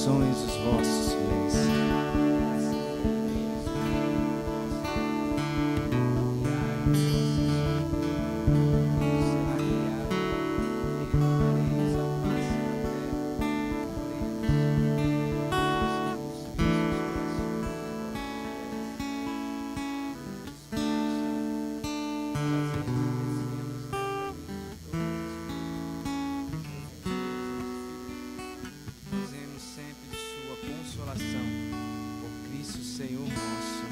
corações os vossos fiéis. Gozemos sempre de sua consolação, por Cristo Senhor nosso.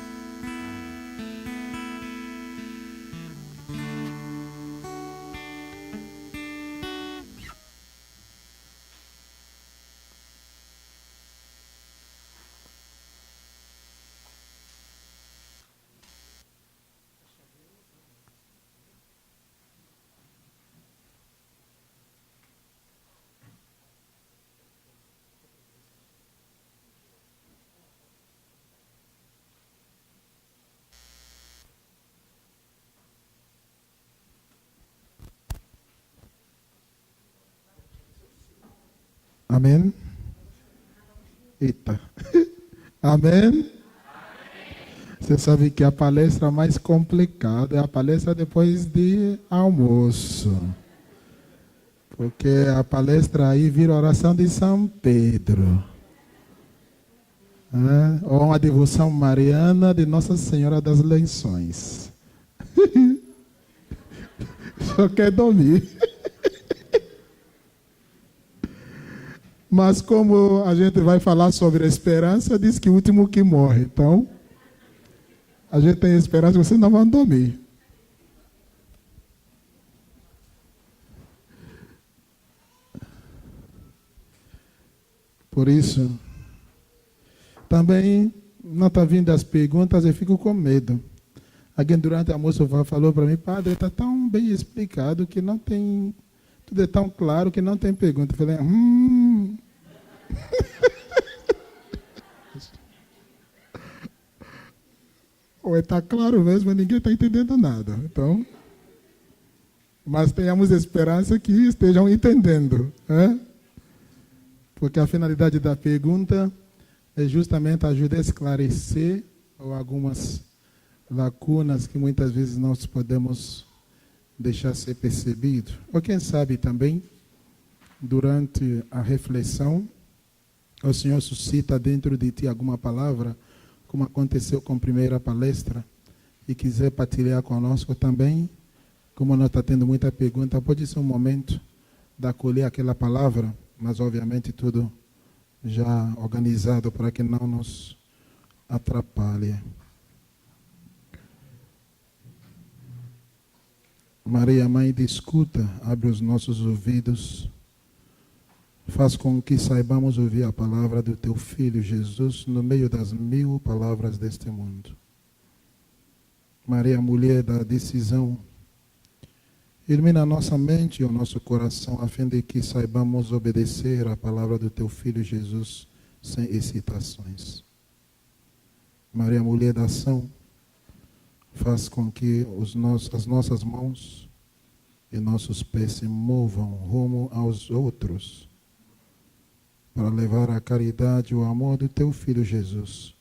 Amém? Eita. Amém? Você sabe que a palestra mais complicada é a palestra depois de almoço. Porque a palestra aí vira oração de São Pedro. Ou uma devoção mariana de Nossa Senhora das Lençóis. Só quer dormir. Mas como a gente vai falar sobre a esperança, diz que o último que morre. Então, a gente tem esperança que vocês não vão dormir. Por isso, também não está vindo as perguntas, eu fico com medo. Alguém durante o almoço falou para mim, padre, está tão bem explicado que não tem... Tudo é tão claro que não tem pergunta. Eu falei, Ou está claro mesmo, mas ninguém está entendendo nada. Então, mas tenhamos esperança que estejam entendendo. Porque a finalidade da pergunta é justamente ajudar a esclarecer algumas lacunas que muitas vezes nós podemos deixar ser percebido. Ou quem sabe também, durante a reflexão, o Senhor suscita dentro de ti alguma palavra, como aconteceu com a primeira palestra, e quiser partilhar conosco também, como nós estamos tendo muita pergunta, pode ser um momento de acolher aquela palavra, mas obviamente tudo já organizado para que não nos atrapalhe. Maria, Mãe de escuta, abre os nossos ouvidos, faz com que saibamos ouvir a palavra do Teu Filho Jesus no meio das 1000 palavras deste mundo. Maria, mulher da decisão, ilumina a nossa mente e o nosso coração, a fim de que saibamos obedecer a palavra do Teu Filho Jesus sem hesitações. Maria, mulher da ação, faz com que as nossas mãos e nossos pés se movam rumo aos outros, para levar a caridade e o amor do Teu Filho Jesus,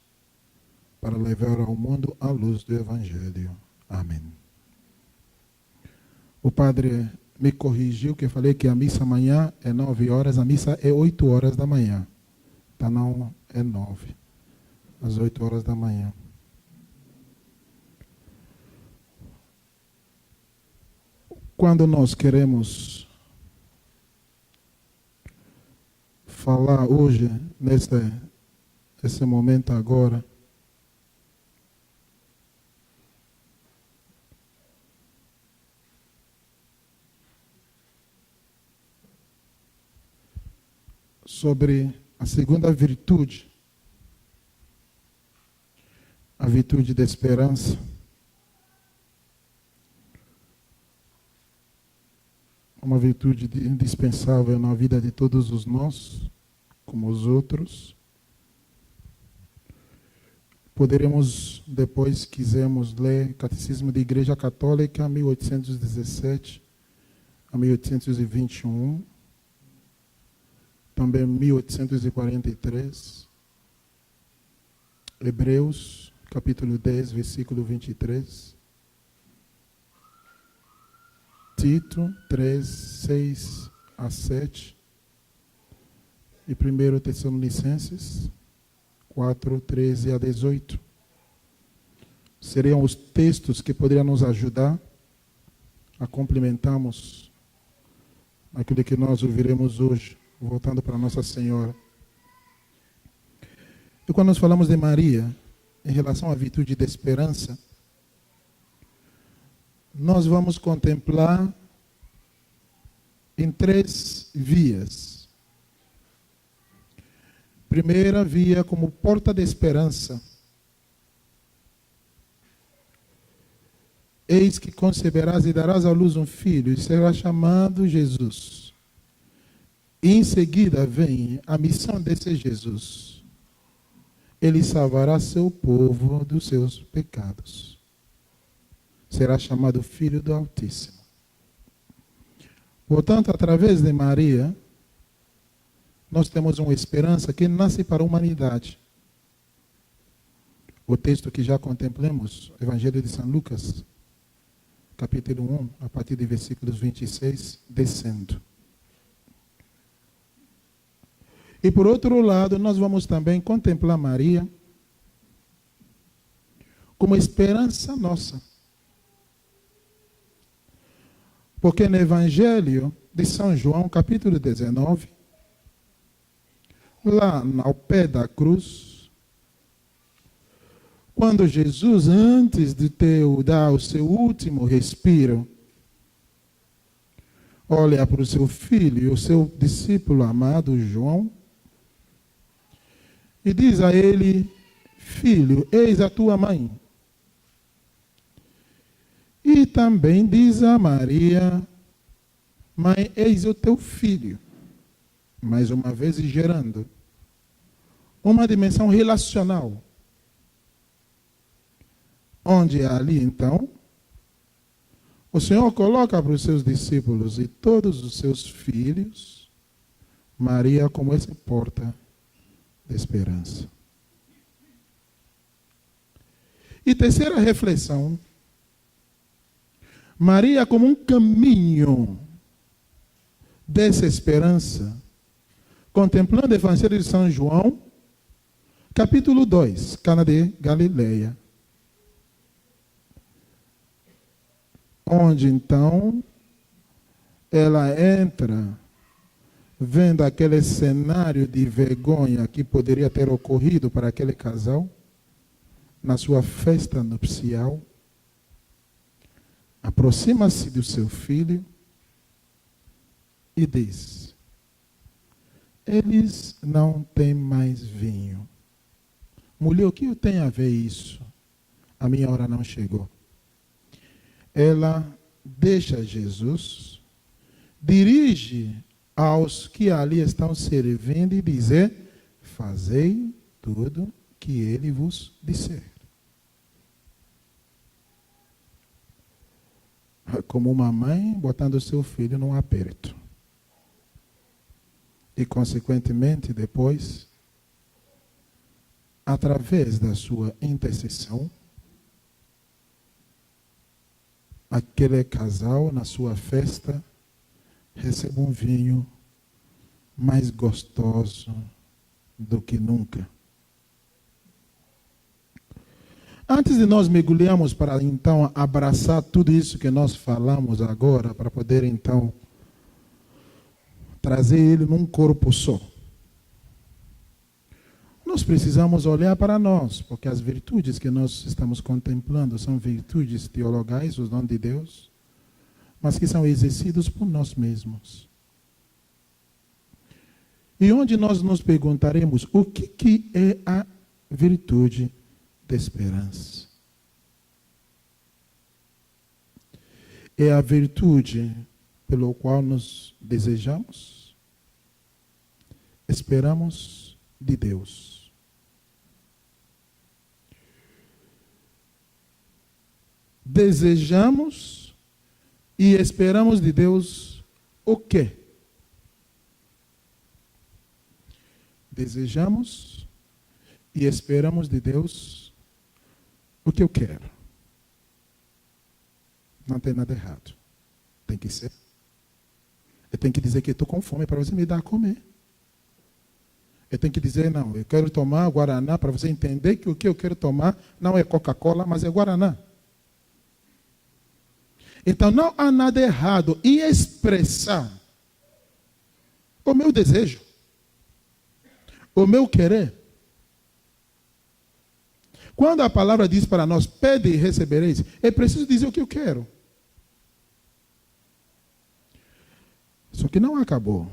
para levar ao mundo a luz do Evangelho. Amém. O padre me corrigiu que eu falei que a missa amanhã é 9 horas, a missa é 8 horas da manhã. Tá, não, é 9. Às 8 horas da manhã. Quando nós queremos falar hoje, nesse momento agora, sobre a segunda virtude, a virtude da esperança. Uma virtude indispensável na vida de todos os nós, como os outros. Poderemos, depois, quisermos ler Catecismo da Igreja Católica, 1817 a 1821. também 1843. Hebreus, capítulo 10, versículo 23. Tito 3, 6 a 7. E 1 Tessalonicenses 4, 13 a 18. Seriam os textos que poderiam nos ajudar a complementarmos aquilo que nós ouviremos hoje, voltando para Nossa Senhora. E quando nós falamos de Maria, em relação à virtude da esperança, nós vamos contemplar em 3 vias. Primeira via como porta de esperança. Eis que conceberás e darás à luz um filho, e será chamado Jesus. E em seguida vem a missão desse Jesus. Ele salvará seu povo dos seus pecados. Será chamado Filho do Altíssimo. Portanto, através de Maria, nós temos uma esperança que nasce para a humanidade. O texto que já contemplamos, Evangelho de São Lucas, capítulo 1, a partir de versículos 26, descendo. E por outro lado, nós vamos também contemplar Maria como esperança nossa. Porque no Evangelho de São João, capítulo 19, lá ao pé da cruz, quando Jesus, antes de dar o seu último respiro, olha para o seu filho, o seu discípulo amado João, e diz a ele: filho, eis a tua mãe. E também diz a Maria: mãe, eis o teu filho. Mais uma vez gerando uma dimensão relacional. Onde ali, então, o Senhor coloca para os seus discípulos e todos os seus filhos, Maria como essa porta de esperança. E terceira reflexão, Maria como um caminho dessa esperança, contemplando o Evangelho de São João, capítulo 2, Cana de Galileia. Onde então ela entra, vendo aquele cenário de vergonha que poderia ter ocorrido para aquele casal, na sua festa nupcial, aproxima-se do seu filho e diz: eles não têm mais vinho. Mulher, o que eu tenho a ver isso? A minha hora não chegou. Ela deixa Jesus, dirige aos que ali estão servindo e dizer: fazei tudo que ele vos disser. Como uma mãe botando seu filho num aperto. E consequentemente depois, através da sua intercessão, aquele casal na sua festa recebe um vinho mais gostoso do que nunca. Antes de nós mergulharmos para então abraçar tudo isso que nós falamos agora, para poder então trazer ele num corpo só, nós precisamos olhar para nós, porque as virtudes que nós estamos contemplando são virtudes teologais, os dons de Deus, mas que são exercidos por nós mesmos. E onde nós nos perguntaremos o que é a virtude da esperança? É a virtude pelo qual nos desejamos, esperamos de Deus. Desejamos e esperamos de Deus o quê? desejamos e esperamos de Deus o que eu quero. Não tem nada errado. Tem que ser. Eu tenho que dizer que estou com fome para você me dar a comer. Eu tenho que dizer, não, eu quero tomar Guaraná para você entender que o que eu quero tomar não é Coca-Cola, mas é Guaraná. Então não há nada errado em expressar o meu desejo, o meu querer. Quando a palavra diz para nós, pede e recebereis, é preciso dizer o que eu quero. Só que não acabou.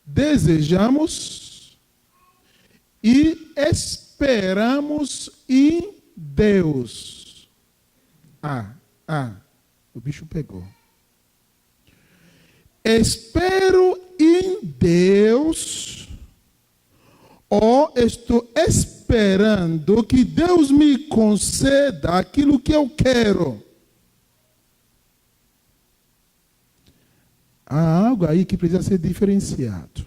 Desejamos e esperamos em Deus. O bicho pegou. Espero em Deus, ou estou esperando que Deus me conceda aquilo que eu quero. Há algo aí que precisa ser diferenciado.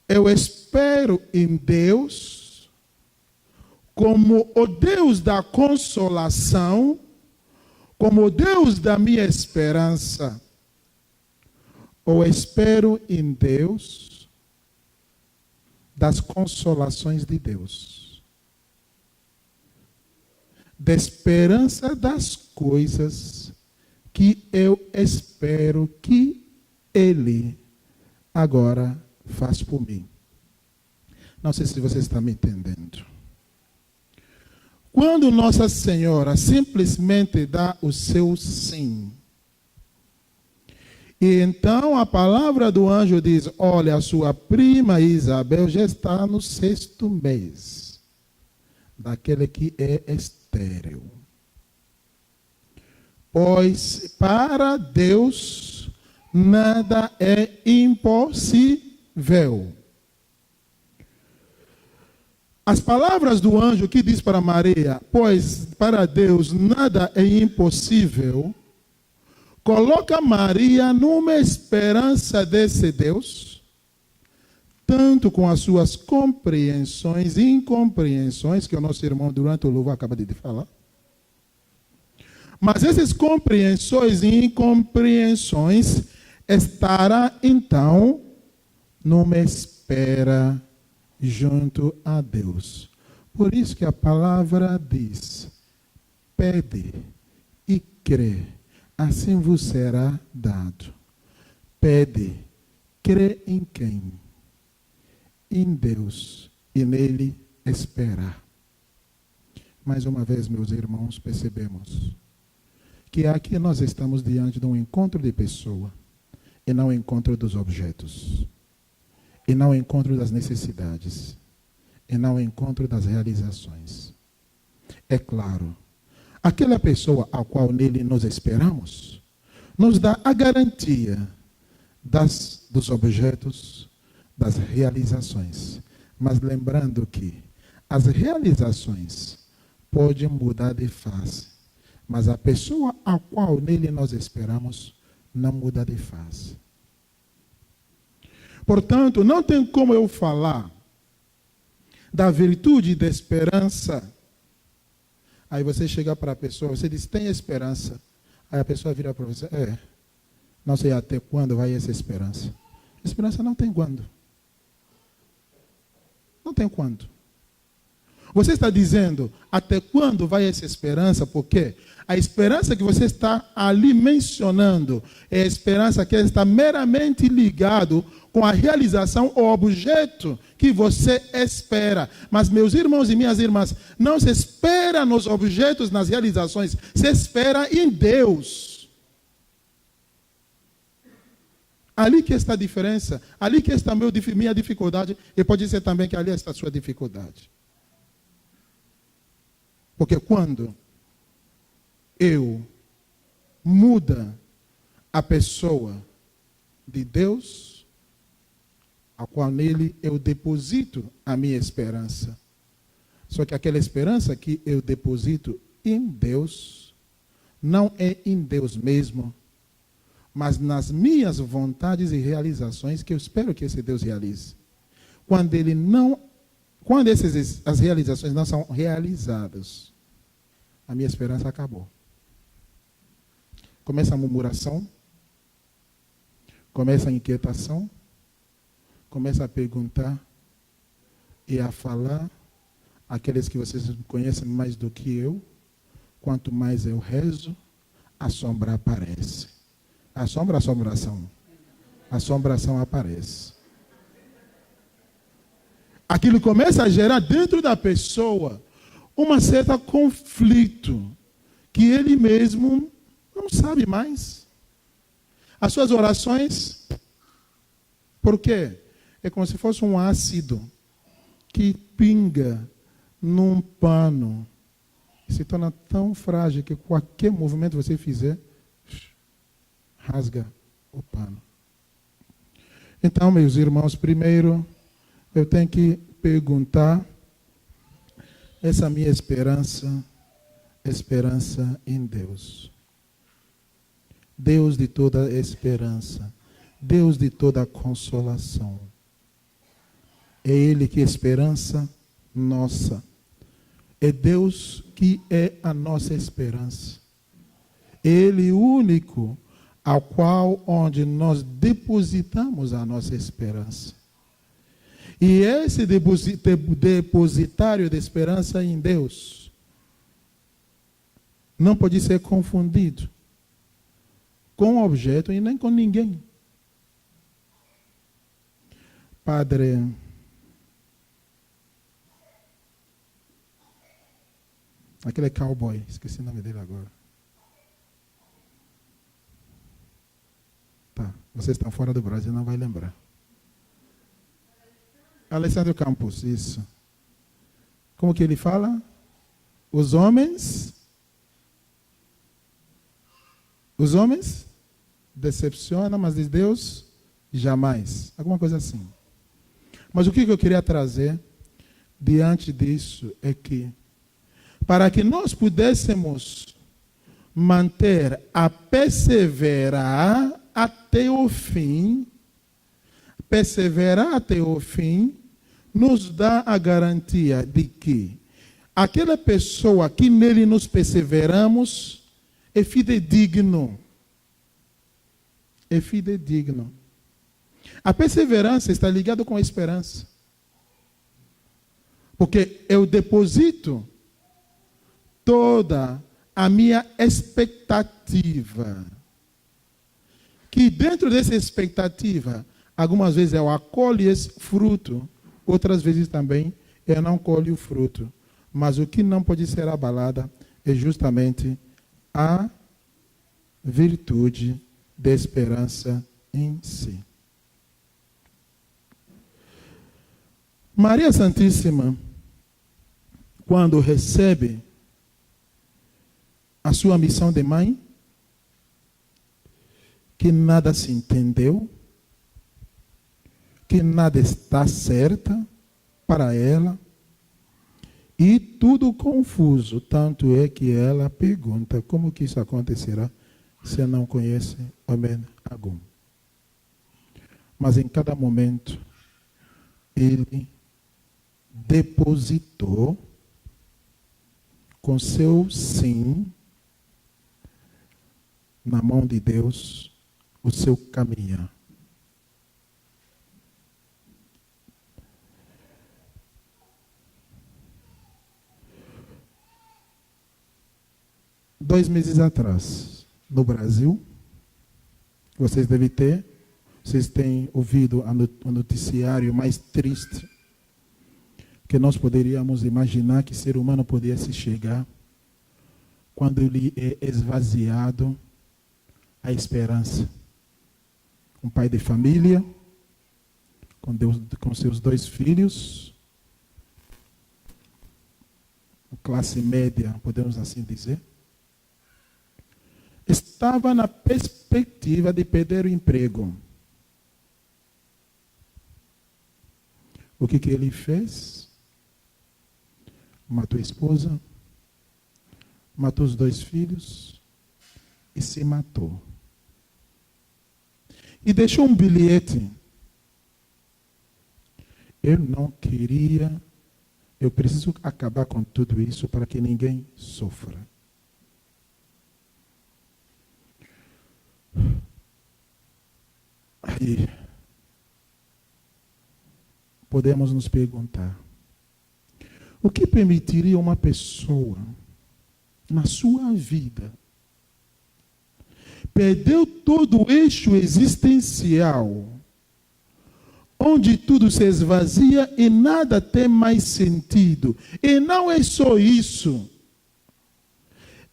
Eu espero em Deus como o Deus da consolação, como o Deus da minha esperança. Ou espero em Deus das consolações de Deus, da esperança das coisas que eu espero que Ele agora faz por mim. Não sei se você está me entendendo. Quando Nossa Senhora simplesmente dá o seu sim, e então a palavra do anjo diz, olha, a sua prima Isabel já está no 6º mês, daquele que é estéril. Pois para Deus nada é impossível. As palavras do anjo que diz para Maria, pois para Deus nada é impossível, coloca Maria numa esperança desse Deus, tanto com as suas compreensões e incompreensões, que o nosso irmão durante o louvor acaba de falar. Mas essas compreensões e incompreensões estará então numa espera junto a Deus. Por isso que a palavra diz, pede e crê, assim vos será dado. Pede, crê em quem? Em Deus, e nele esperar. Mais uma vez, meus irmãos, percebemos que aqui nós estamos diante de um encontro de pessoa, e não encontro dos objetos, e não encontro das necessidades, e não encontro das realizações. É claro, aquela pessoa a qual nele nos esperamos, nos dá a garantia dos objetos, das realizações. Mas lembrando que as realizações podem mudar de face, mas a pessoa a qual nele nós esperamos não muda de face. Portanto, não tem como eu falar da virtude da esperança. Aí você chega para a pessoa, você diz, tem esperança. Aí a pessoa vira para você, não sei até quando vai essa esperança. Esperança não tem quando. Não tem quando. Você está dizendo, até quando vai essa esperança? Porque a esperança que você está ali mencionando é a esperança que está meramente ligado com a realização ou objeto que você espera. Mas, meus irmãos e minhas irmãs, não se espera nos objetos, nas realizações, se espera em Deus. Ali que está a diferença, ali que está a minha dificuldade, e pode ser também que ali está a sua dificuldade. Porque quando eu muda a pessoa de Deus, a qual nele eu deposito a minha esperança. Só que aquela esperança que eu deposito em Deus, não é em Deus mesmo, mas nas minhas vontades e realizações que eu espero que esse Deus realize. Quando as realizações não são realizadas, a minha esperança acabou. Começa a murmuração, começa a inquietação, começa a perguntar e a falar. Aqueles que vocês conhecem mais do que eu, quanto mais eu rezo, a sombra aparece. Assombração. Assombração aparece. Aquilo começa a gerar dentro da pessoa uma certa conflito que ele mesmo não sabe mais. As suas orações, por quê? É como se fosse um ácido que pinga num pano e se torna tão frágil que qualquer movimento que você fizer, rasga o pano. Então, meus irmãos, primeiro eu tenho que perguntar essa minha esperança em Deus. Deus de toda esperança, Deus de toda consolação. É Ele que é esperança nossa. É Deus que é a nossa esperança. Ele único ao qual onde nós depositamos a nossa esperança. E esse depositário de esperança em Deus não pode ser confundido com objeto e nem com ninguém. Padre aquele cowboy, esqueci o nome dele agora. Tá, vocês estão fora do Brasil, não vai lembrar. Alessandro Campos, isso. Como que ele fala? Os homens decepcionam, mas de Deus jamais. Alguma coisa assim. Mas o que eu queria trazer diante disso é que para que nós pudéssemos manter a perseverar até o fim, nos dá a garantia de que aquela pessoa que nele nos perseveramos é fidedigno. É fidedigno. A perseverança está ligada com a esperança. Porque eu deposito toda a minha expectativa. Que dentro dessa expectativa, algumas vezes eu acolho esse fruto, outras vezes também eu não colho o fruto. Mas o que não pode ser abalada é justamente a virtude da esperança em si. Maria Santíssima, quando recebe a sua missão de mãe, que nada se entendeu, que nada está certa para ela, e tudo confuso, tanto é que ela pergunta como que isso acontecerá se eu não conhece homem algum. Mas em cada momento, ele depositou com seu sim na mão de Deus o seu caminhar. Dois meses atrás, no Brasil, vocês têm ouvido o noticiário mais triste que nós poderíamos imaginar que ser humano pudesse chegar quando ele é esvaziado a esperança. Um pai de família, com seus 2 filhos, classe média, podemos assim dizer, estava na perspectiva de perder o emprego. O que ele fez? Matou a esposa, matou os 2 filhos e se matou. e deixou um bilhete. Eu não queria, eu preciso acabar com tudo isso para que ninguém sofra. Aí, podemos nos perguntar, o que permitiria uma pessoa, na sua vida, perdeu todo o eixo existencial, onde tudo se esvazia e nada tem mais sentido. E não é só isso.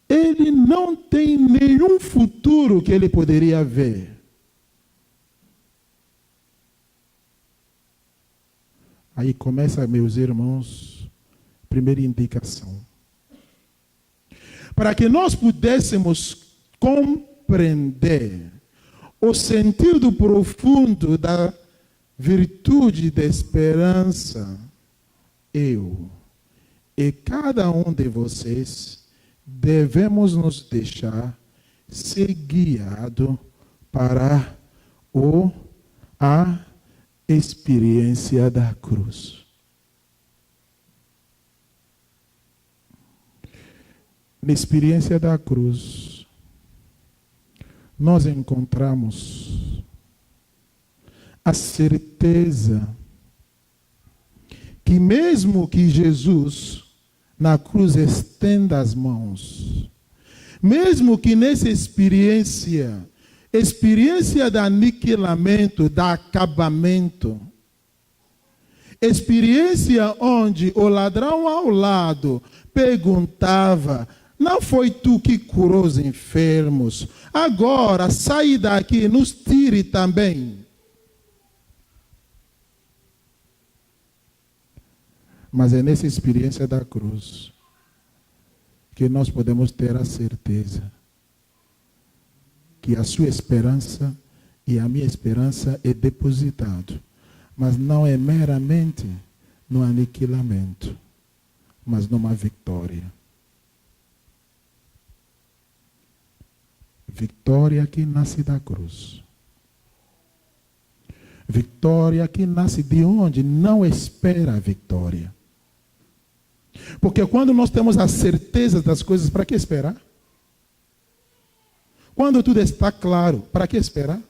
Ele não tem nenhum futuro que ele poderia ver. Aí começa, meus irmãos, primeira indicação. Para que nós pudéssemos compreender o sentido profundo da virtude da esperança, eu e cada um de vocês devemos nos deixar ser guiado para a experiência da cruz. Na experiência da cruz, nós encontramos a certeza que mesmo que Jesus na cruz estenda as mãos, mesmo que nessa experiência de aniquilamento, de acabamento, experiência onde o ladrão ao lado perguntava: não foi tu que curou os enfermos? Agora sai daqui, nos tire também. Mas é nessa experiência da cruz que nós podemos ter a certeza que a sua esperança e a minha esperança é depositado, mas não é meramente no aniquilamento, mas numa vitória. Vitória que nasce da cruz. Vitória que nasce de onde não espera a vitória. Porque quando nós temos a certeza das coisas, para que esperar? Quando tudo está claro, para que esperar?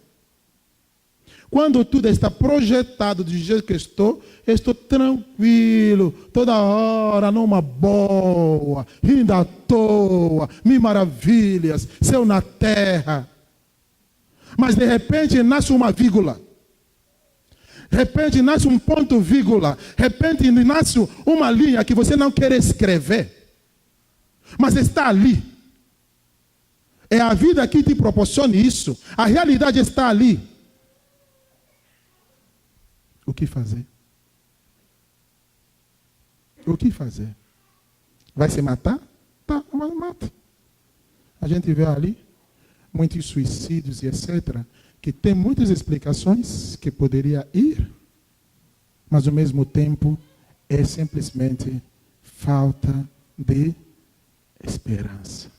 Quando tudo está projetado do jeito que estou tranquilo, toda hora numa boa, rindo à toa, mil maravilhas, céu na terra. Mas de repente nasce uma vírgula. De repente nasce um ponto vírgula. De repente nasce uma linha que você não quer escrever. Mas está ali. É a vida que te proporciona isso. A realidade está ali. O que fazer? O que fazer? Vai se matar? Tá, mas mata. A gente vê ali muitos suicídios e etc., que tem muitas explicações que poderia ir, mas ao mesmo tempo é simplesmente falta de esperança.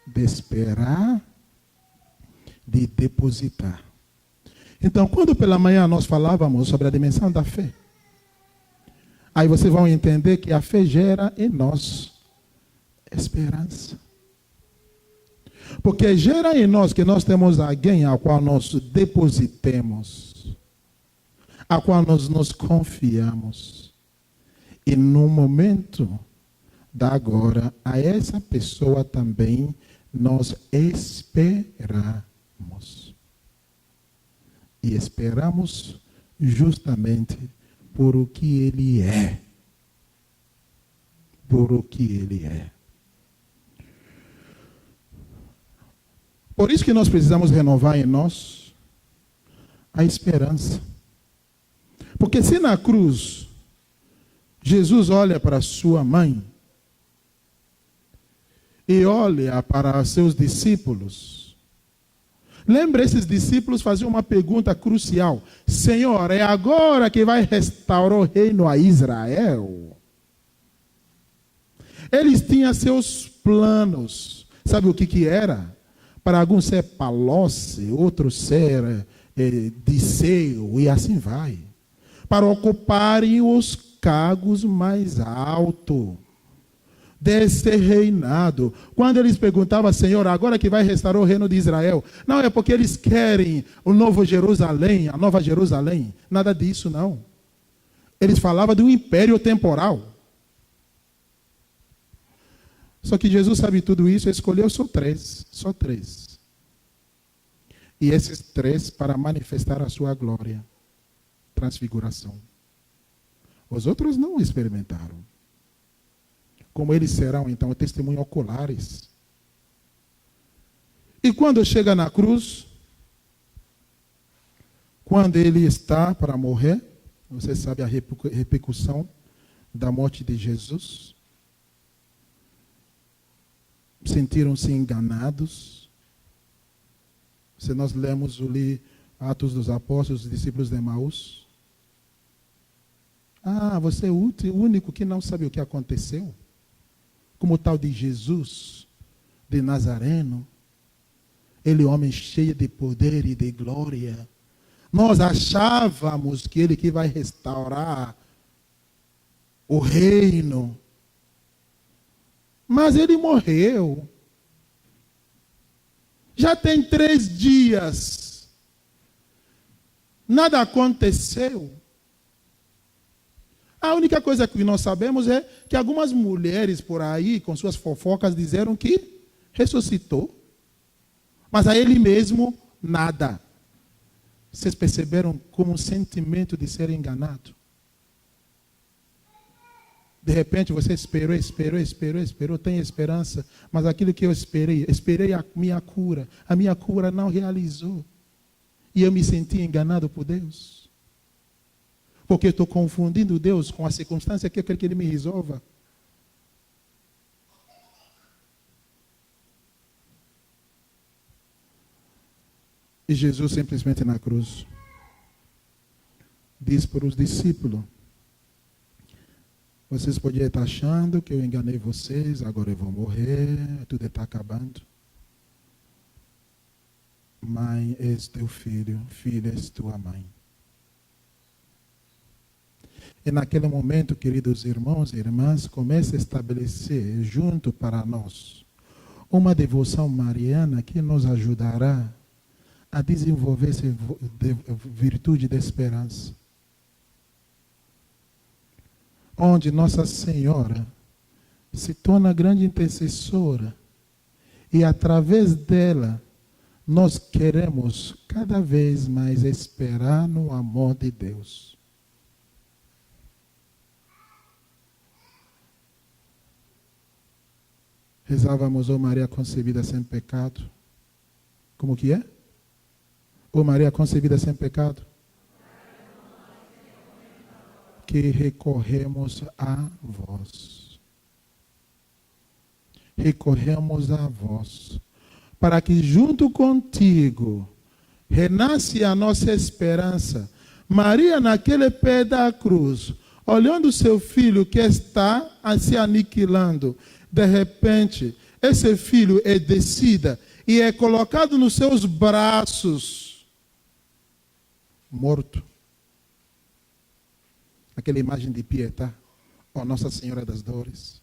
De esperar, de depositar. Então, quando pela manhã nós falávamos sobre a dimensão da fé, aí vocês vão entender que a fé gera em nós esperança. Porque gera em nós que nós temos alguém a qual nós depositemos, a qual nós nos confiamos. E no momento da agora, a essa pessoa também nós esperamos. E esperamos justamente por o que ele é. Por o que ele é. Por isso que nós precisamos renovar em nós a esperança. Porque se na cruz Jesus olha para sua mãe e olha para seus discípulos, lembra, esses discípulos faziam uma pergunta crucial: Senhor, é agora que vai restaurar o reino a Israel? Eles tinham seus planos. Sabe o que era? para alguns ser Palocci, outros ser Disseu, e assim vai. Para ocuparem os cargos mais altos desse reinado. Quando eles perguntavam, Senhor, agora que vai restaurar o reino de Israel? Não, é porque eles querem o novo Jerusalém, a nova Jerusalém. Nada disso, não. Eles falavam de um império temporal. Só que Jesus sabe tudo isso, escolheu só três. E esses três para manifestar a sua glória, transfiguração. Os outros não experimentaram. Como eles serão, então, testemunhos oculares. E quando chega na cruz, quando ele está para morrer, você sabe a repercussão da morte de Jesus. Sentiram-se enganados. Se nós lemos ali Atos dos Apóstolos, os discípulos de Emaús. Você é o único que não sabe o que aconteceu. Como o tal de Jesus, de Nazareno. Ele homem cheio de poder e de glória. Nós achávamos que ele que vai restaurar o reino. Mas ele morreu. Já tem 3 dias. Nada aconteceu. A única coisa que nós sabemos é que algumas mulheres por aí, com suas fofocas, disseram que ressuscitou. Mas a ele mesmo, nada. Vocês perceberam como um sentimento de ser enganado? De repente você esperou, tem esperança, mas aquilo que eu esperei a minha cura não realizou. E eu me senti enganado por Deus. Porque eu estou confundindo Deus com a circunstância que eu quero que Ele me resolva. E Jesus simplesmente na cruz diz para os discípulos: vocês podiam estar achando que eu enganei vocês, agora eu vou morrer, tudo está acabando. Mãe, és teu filho, filha, és tua mãe. E naquele momento, queridos irmãos e irmãs, começa a estabelecer junto para nós uma devoção mariana que nos ajudará a desenvolver essa virtude da esperança. Onde Nossa Senhora se torna grande intercessora e através dela nós queremos cada vez mais esperar no amor de Deus. Rezávamos, ó Maria concebida sem pecado. Como que é? Ó Maria concebida sem pecado. Que recorremos a vós. Recorremos a vós. Para que junto contigo renasce a nossa esperança. Maria naquele pé da cruz, olhando seu filho que está se aniquilando. De repente, esse filho é descida e é colocado nos seus braços, morto. Aquela imagem de Pietà, ó Nossa Senhora das Dores.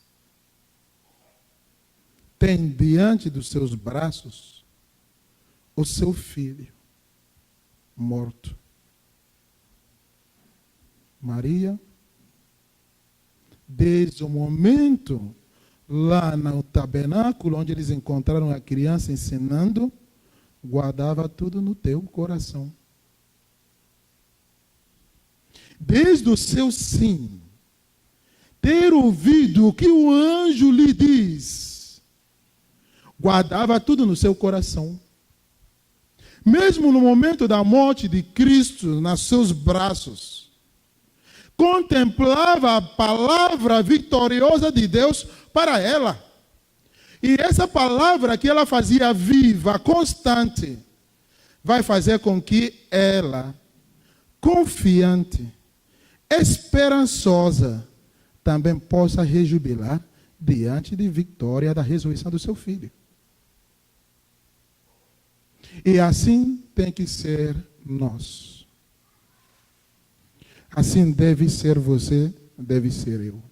Tem diante dos seus braços o seu filho, morto. Maria, desde o momento lá no tabernáculo, onde eles encontraram a criança ensinando, guardava tudo no teu coração. Desde o seu sim, ter ouvido o que o anjo lhe diz, guardava tudo no seu coração. Mesmo no momento da morte de Cristo, nos seus braços, contemplava a palavra vitoriosa de Deus para ela. E essa palavra que ela fazia viva, constante, vai fazer com que ela, confiante, esperançosa, também possa rejubilar diante de vitória da ressurreição do seu filho. E assim tem que ser nós. Assim deve ser você, deve ser eu.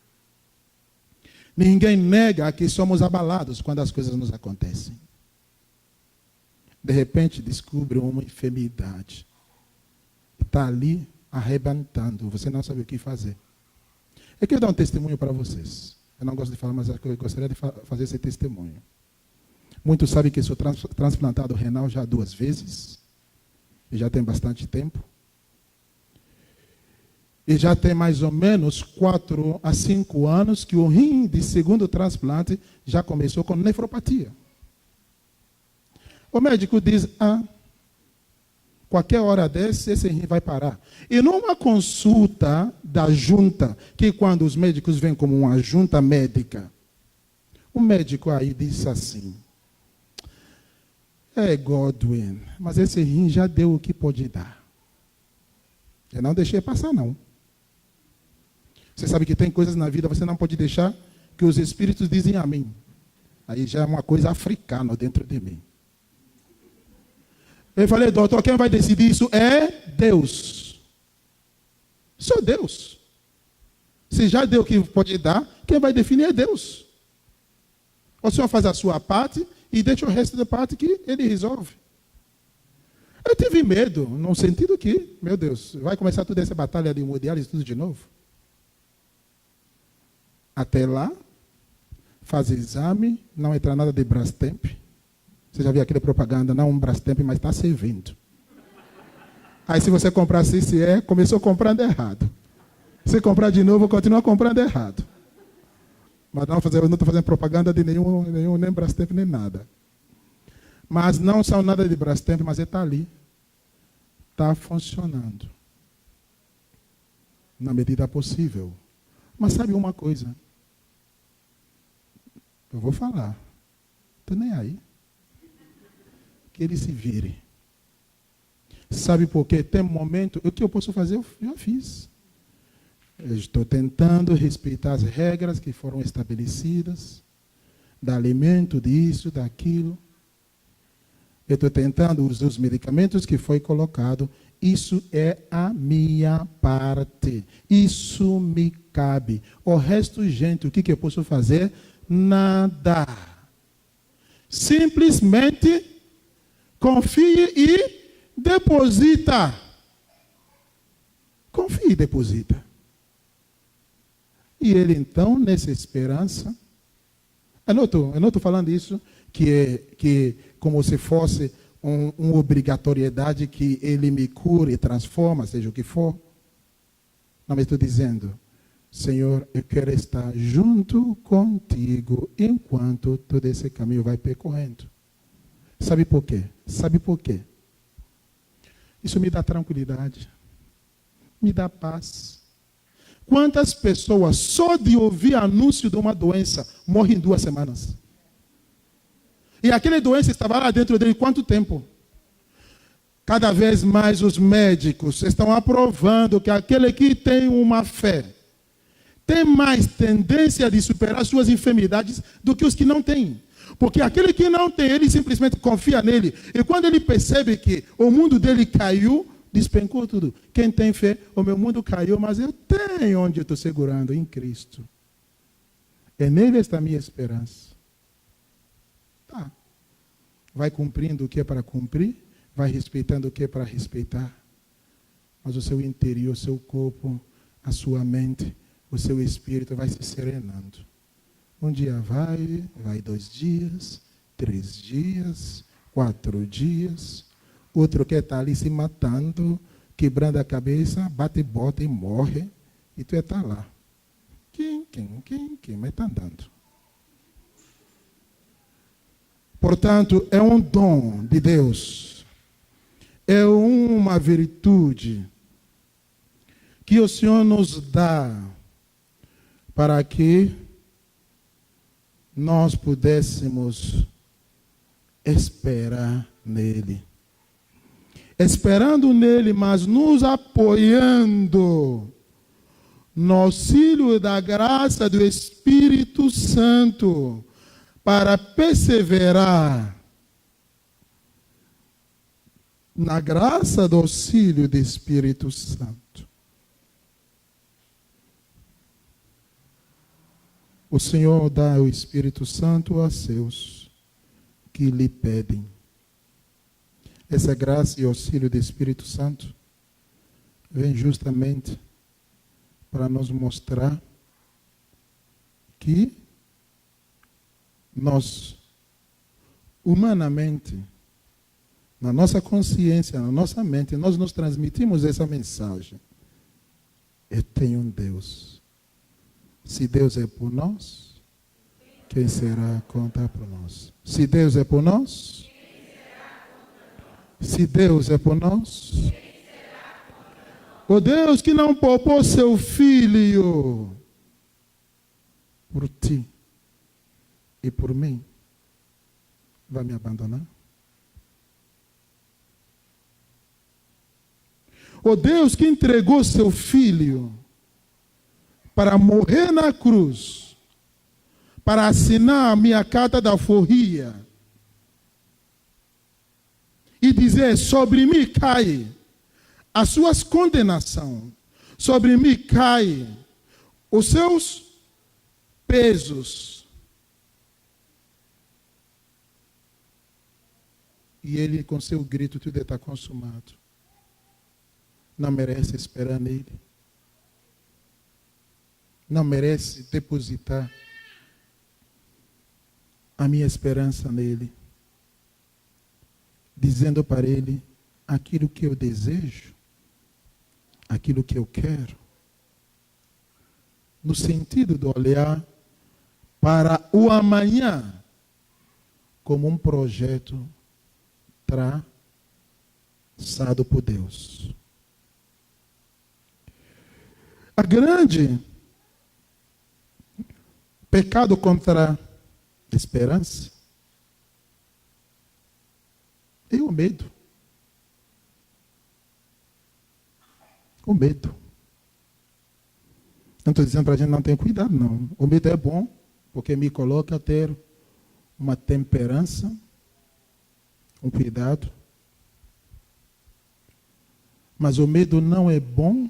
Ninguém nega que somos abalados quando as coisas nos acontecem. De repente descobre uma enfermidade. Está ali arrebentando. Você não sabe o que fazer. Eu quero dar um testemunho para vocês. Eu não gosto de falar, mas eu gostaria de fazer esse testemunho. Muitos sabem que sou transplantado renal já 2 vezes. E já tem bastante tempo. E já tem mais ou menos 4 a 5 anos que o rim de segundo transplante já começou com nefropatia. O médico diz, qualquer hora dessa, esse rim vai parar. E numa consulta da junta, que quando os médicos vêm como uma junta médica, o médico aí disse assim, Godwin, mas esse rim já deu o que pode dar. Eu não deixei passar, não. Você sabe que tem coisas na vida, você não pode deixar que os espíritos dizem amém. Aí já é uma coisa africana dentro de mim. Eu falei, doutor, quem vai decidir isso é Deus. Só Deus. Se já deu o que pode dar, quem vai definir é Deus. O senhor faz a sua parte e deixa o resto da parte que ele resolve. Eu tive medo, no sentido que, meu Deus, vai começar toda essa batalha de hemodiálise tudo de novo. Até lá, faz exame, não entra nada de Brastemp. Você já viu aquela propaganda, não um Brastemp, mas está servindo. Aí se você comprar CCE, começou comprando errado. Se comprar de novo, continua comprando errado. Mas eu não estou fazendo propaganda de nenhum nem Brastemp, nem nada. Mas não são nada de Brastemp, mas está ali. Está funcionando. Na medida possível. Mas sabe uma coisa? Eu vou falar. Estou nem aí. Que ele se vire. Sabe por quê? Tem um momento, o que eu posso fazer, eu já fiz. Eu estou tentando respeitar as regras que foram estabelecidas, do alimento, disso, daquilo. Eu estou tentando usar os medicamentos que foi colocado. Isso é a minha parte. Isso me cabe. O resto, gente, o que eu posso fazer? Nada. Simplesmente confie e deposita. Confie e deposita. E ele, então, nessa esperança, eu não estou falando isso, que como se fosse uma obrigatoriedade que ele me cure e transforma, seja o que for. Não, mas estou dizendo, Senhor, eu quero estar junto contigo enquanto todo esse caminho vai percorrendo. Sabe por quê? Sabe por quê? Isso me dá tranquilidade, me dá paz. Quantas pessoas, só de ouvir anúncio de uma doença, morrem em 2 semanas? E aquela doença estava lá dentro dele quanto tempo? Cada vez mais os médicos estão aprovando que aquele que tem uma fé tem mais tendência de superar suas enfermidades do que os que não têm. Porque aquele que não tem, ele simplesmente confia nele. E quando ele percebe que o mundo dele caiu, despencou tudo. Quem tem fé, o meu mundo caiu, mas eu tenho onde eu estou segurando, em Cristo. É nele está a minha esperança. Tá. Vai cumprindo o que é para cumprir, vai respeitando o que é para respeitar. Mas o seu interior, o seu corpo, a sua mente, o seu espírito vai se serenando. Um dia vai 2 dias, 3 dias, 4 dias. Outro quer estar ali se matando, quebrando a cabeça, bate bota e morre. E tu está lá. Quem, mas está andando. Portanto, é um dom de Deus. É uma virtude que o Senhor nos dá para que nós pudéssemos esperar nele. Esperando nele, mas nos apoiando no auxílio da graça do Espírito Santo para perseverar na graça do auxílio do Espírito Santo. O Senhor dá o Espírito Santo a seus que lhe pedem. Essa graça e auxílio do Espírito Santo vem justamente para nos mostrar que nós, humanamente, na nossa consciência, na nossa mente, nós nos transmitimos essa mensagem. Eu tenho um Deus. Se Deus é por nós, quem será contra por nós? Se Deus é por nós, se Deus é por nós, o Deus que não poupou seu filho por ti e por mim, vai me abandonar? O Deus que entregou seu filho para morrer na cruz, para assinar a minha carta da alforria e dizer: sobre mim cai as suas condenações, sobre mim cai os seus pesos. E ele, com seu grito, tudo está consumado. Não merece esperar nele. Não merece depositar a minha esperança nele. Dizendo para ele aquilo que eu desejo, aquilo que eu quero. No sentido de olhar para o amanhã como um projeto traçado por Deus. A grande pecado contra a esperança é o medo. O medo. Não estou dizendo para a gente não ter cuidado, não. O medo é bom, porque me coloca a ter uma temperança, um cuidado. Mas o medo não é bom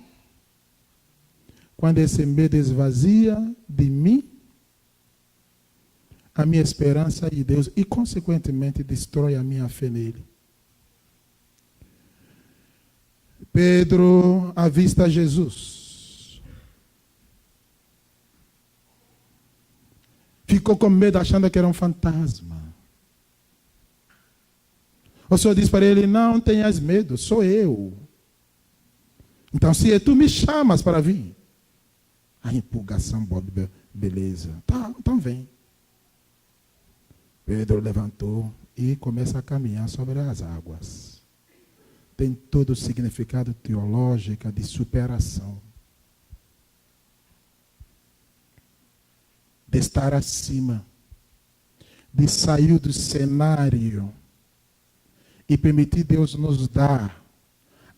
quando esse medo esvazia de mim a minha esperança em Deus e, consequentemente, destrói a minha fé nele. Pedro avista Jesus. Ficou com medo, achando que era um fantasma. O Senhor disse para ele: não tenhas medo, sou eu. Então, se tu me chamas para vir. A empolgação, beleza. Tá, então vem. Pedro levantou e começa a caminhar sobre as águas. Tem todo o significado teológico de superação. De estar acima. De sair do cenário. E permitir Deus nos dar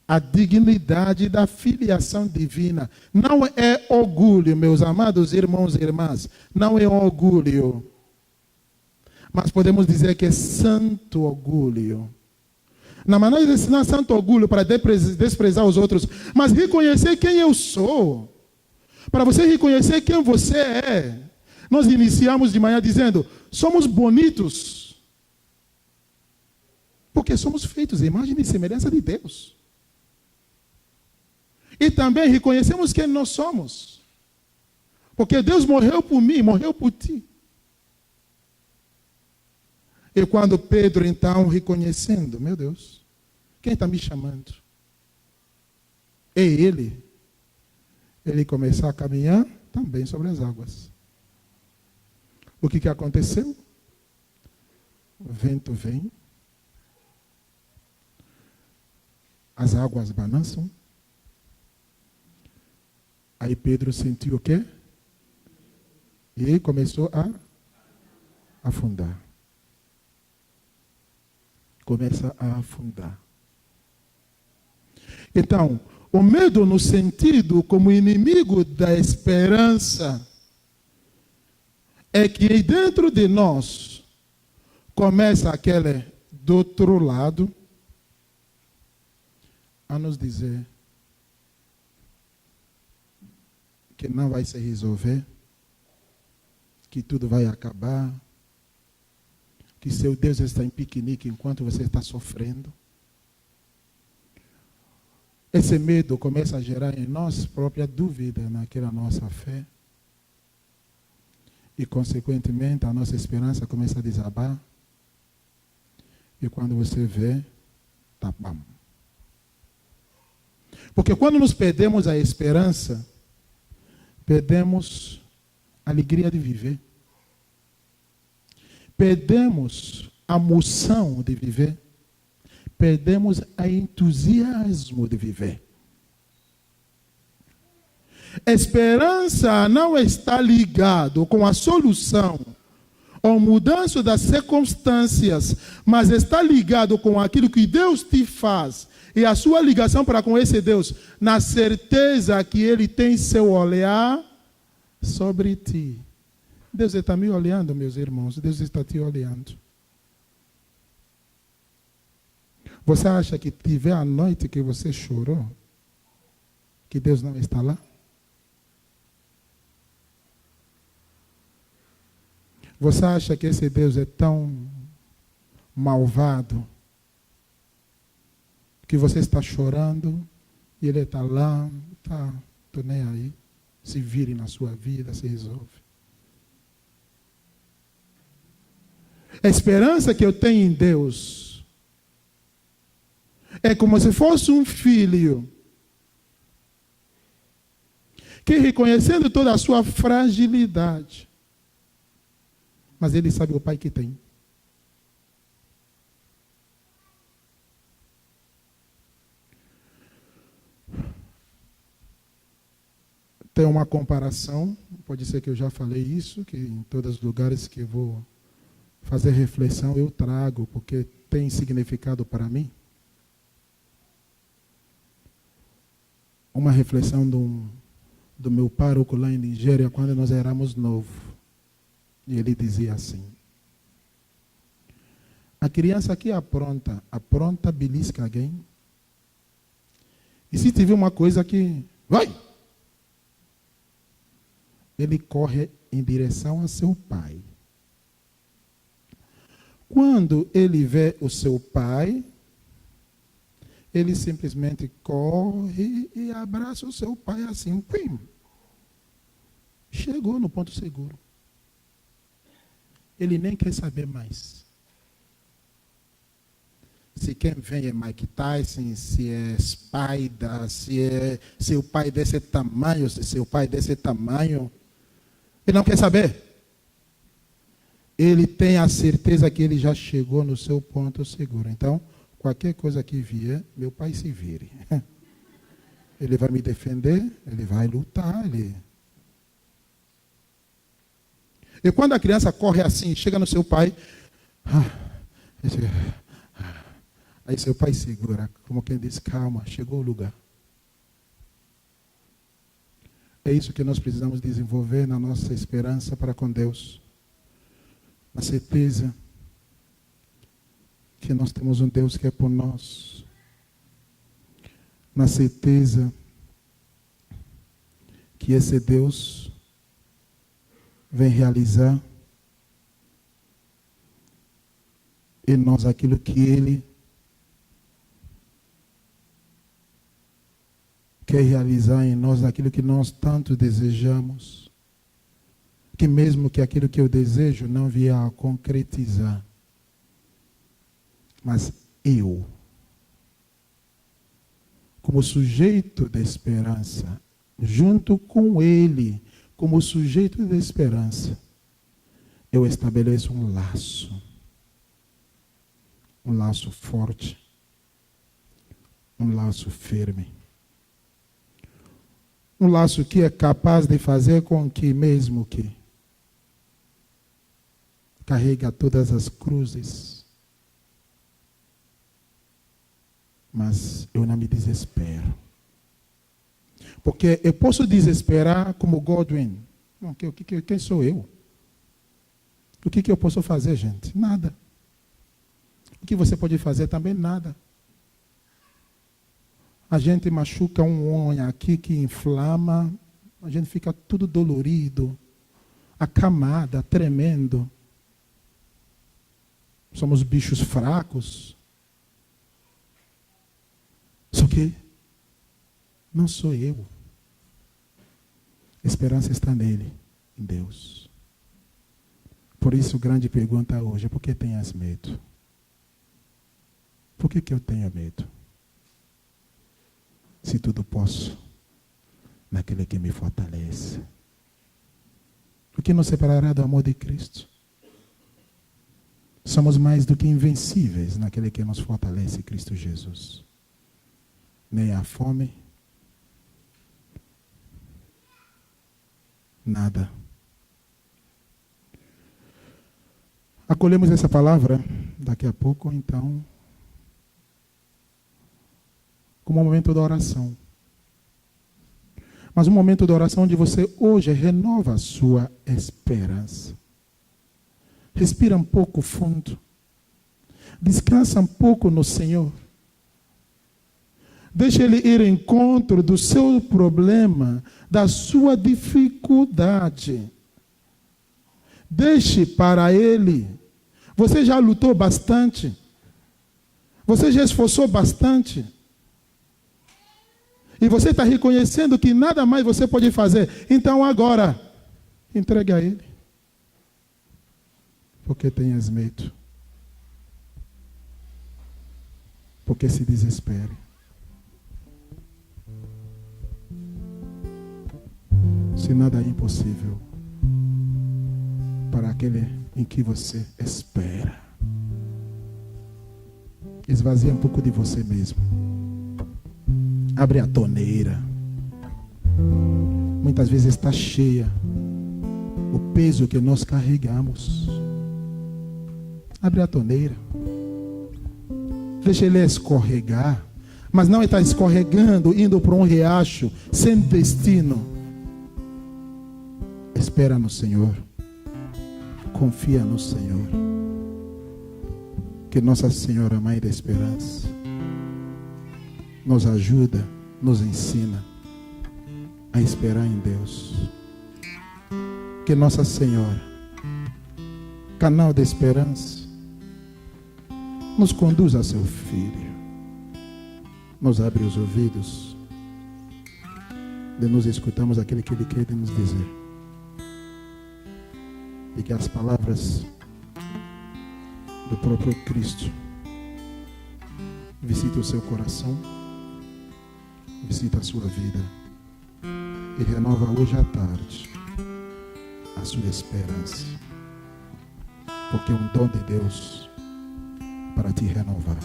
a dignidade da filiação divina. Não é orgulho, meus amados irmãos e irmãs. Não é orgulho. Mas podemos dizer que é santo orgulho. Na maneira de ensinar santo orgulho para desprezar os outros, mas reconhecer quem eu sou. Para você reconhecer quem você é. Nós iniciamos de manhã dizendo: somos bonitos. Porque somos feitos à imagem e semelhança de Deus. E também reconhecemos quem nós somos. Porque Deus morreu por mim, morreu por ti. E quando Pedro, então, reconhecendo: meu Deus, quem está me chamando? É ele. Ele começou a caminhar também sobre as águas. O que aconteceu? O vento vem. As águas balançam. Aí Pedro sentiu o quê? E começou a afundar. Começa a afundar. Então, o medo no sentido como inimigo da esperança é que dentro de nós começa aquele do outro lado a nos dizer que não vai se resolver, que tudo vai acabar, que seu Deus está em piquenique enquanto você está sofrendo. Esse medo começa a gerar em nós própria dúvida naquela nossa fé. E, consequentemente, a nossa esperança começa a desabar. E quando você vê, tá bom. Porque quando nos perdemos a esperança, perdemos a alegria de viver. Perdemos a emoção de viver. Perdemos o entusiasmo de viver. Esperança não está ligado com a solução ou mudança das circunstâncias, mas está ligado com aquilo que Deus te faz e a sua ligação para com esse Deus, na certeza que Ele tem seu olhar sobre ti. Deus está me olhando, meus irmãos, Deus está te olhando. Você acha que tiver a noite que você chorou, que Deus não está lá? Você acha que esse Deus é tão malvado que você está chorando e Ele está lá, tá, estou nem aí, se vire na sua vida, se resolve. A esperança que eu tenho em Deus é como se fosse um filho que, reconhecendo toda a sua fragilidade, mas ele sabe o pai que tem. Tem uma comparação, pode ser que eu já falei isso, que em todos os lugares que eu vou fazer reflexão eu trago, porque tem significado para mim. Uma reflexão do meu pároco lá em Nigéria, quando nós éramos novos. E ele dizia assim: a criança que apronta, belisca alguém. E se tiver uma coisa que vai, ele corre em direção a seu pai. Quando ele vê o seu pai, ele simplesmente corre e abraça o seu pai assim. Pim. Chegou no ponto seguro. Ele nem quer saber mais. Se quem vem é Mike Tyson, se é Spider, se o pai desse tamanho, se seu pai desse tamanho, ele não quer saber. Ele tem a certeza que ele já chegou no seu ponto seguro. Então, qualquer coisa que vier, meu pai se vire. Ele vai me defender, ele vai lutar, E quando a criança corre assim, chega no seu pai, aí seu pai segura, como quem diz, calma, chegou o lugar. É isso que nós precisamos desenvolver na nossa esperança para com Deus. Na certeza que nós temos um Deus que é por nós. Na certeza que esse Deus vem realizar em nós aquilo que Ele quer realizar em nós, aquilo que nós tanto desejamos, que mesmo que aquilo que eu desejo não vier a concretizar, mas eu, como sujeito da esperança, junto com Ele, como sujeito da esperança, eu estabeleço um laço forte, um laço firme, um laço que é capaz de fazer com que, mesmo que carrega todas as cruzes, mas eu não me desespero. Porque eu posso desesperar como Godwin. Não, quem sou eu? O que eu posso fazer, gente? Nada. O que você pode fazer também? Nada. A gente machuca um unha aqui que inflama, a gente fica tudo dolorido, acamada, tremendo. Somos bichos fracos. Só que não sou eu. A esperança está nele, em Deus. Por isso, a grande pergunta hoje é: por que tenhas medo? Por que eu tenho medo? Se tudo posso naquele que me fortalece. O que nos separará do amor de Cristo? Somos mais do que invencíveis naquele que nos fortalece, Cristo Jesus. Nem a fome, nada. Acolhemos essa palavra daqui a pouco, então, como um momento de oração. Mas um momento de oração onde você hoje renova a sua esperança. Respira um pouco fundo. Descansa um pouco no Senhor. Deixa Ele ir ao encontro do seu problema, da sua dificuldade. Deixe para Ele. Você já lutou bastante. Você já esforçou bastante. E você está reconhecendo que nada mais você pode fazer. Então agora, entregue a Ele. Porque tenhas medo. Porque se desespere. Se nada é impossível para aquele em que você espera. Esvazia um pouco de você mesmo. Abre a torneira. Muitas vezes está cheia. O peso que nós carregamos. Abre a torneira. Deixa ele escorregar. Mas não está escorregando, indo para um riacho sem destino. Espera no Senhor. Confia no Senhor. Que Nossa Senhora, Mãe da Esperança, nos ajuda, nos ensina a esperar em Deus. Que Nossa Senhora, canal de esperança, nos conduza a seu Filho. Nos abre os ouvidos de nos escutarmos aquilo que Ele quer nos dizer. E que as palavras do próprio Cristo visitem o seu coração, visita a sua vida e renova hoje à tarde a sua esperança, porque é um dom de Deus para te renovar.